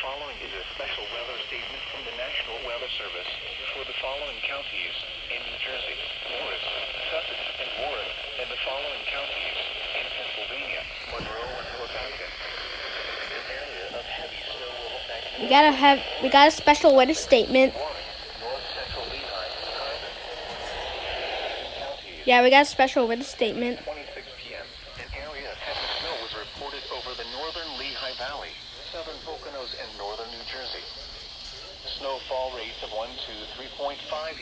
following is a special weather statement from the National Weather Service for the following counties in New Jersey: Morris, Sussex, and Warren, and the following counties in Pennsylvania: Monroe and Northampton. An area of heavy snow will affect We got a special weather statement. Warren, North Central Lehigh, Carmen. Counties. Yeah, we got a special weather statement. 26 p.m. An area of heavy snow was reported over the northern Lehigh Valley, southern Poconos, and northern New Jersey. Snowfall rates of 1 to 3.5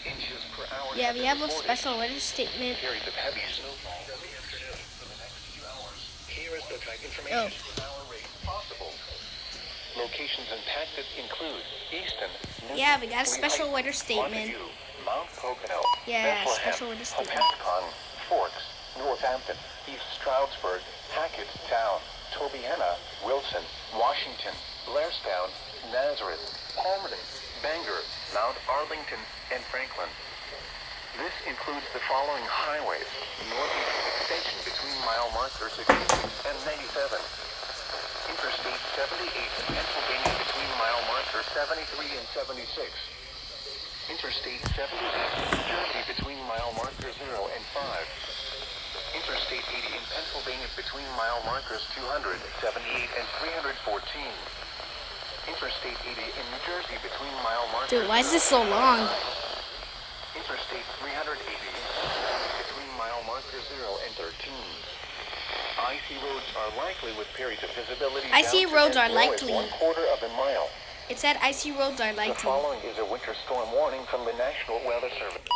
inches per hour. Yeah, we have a reported. special weather statement. Periods of heavy snowfall in the afternoon for the next few hours. Here is the type information per hour rate possible. Locations impacted include Easton, Newton, Yeah, we got a Lehigh, special weather statement. Montague, Mount Pocono, Yeah, Bethlehem, special weather statement. Hopatcong, Forks, Northampton, East Stroudsburg, Hackettstown, Tobiana, Wilson, Washington, Blairstown, Nazareth, Palmerton, Bangor, Mount Arlington, and Franklin. This includes the following highways: northeast extension between mile markers 66 and 97. Interstate 78 in Pennsylvania between mile markers 73 and 76. Interstate 78 in New Jersey between mile markers 0 and 5. Interstate 80 in Pennsylvania between mile markers 200, 78, and 314. Interstate 80 in New Jersey between mile markers... Dude, why is this so long? Interstate 380 in Pennsylvania between mile markers 0 and 13. Icy roads are likely with periods of visibility... Icy roads are down to as likely. 1/4 of a mile. It said icy roads are The likely. following is a winter storm warning from the National Weather Service.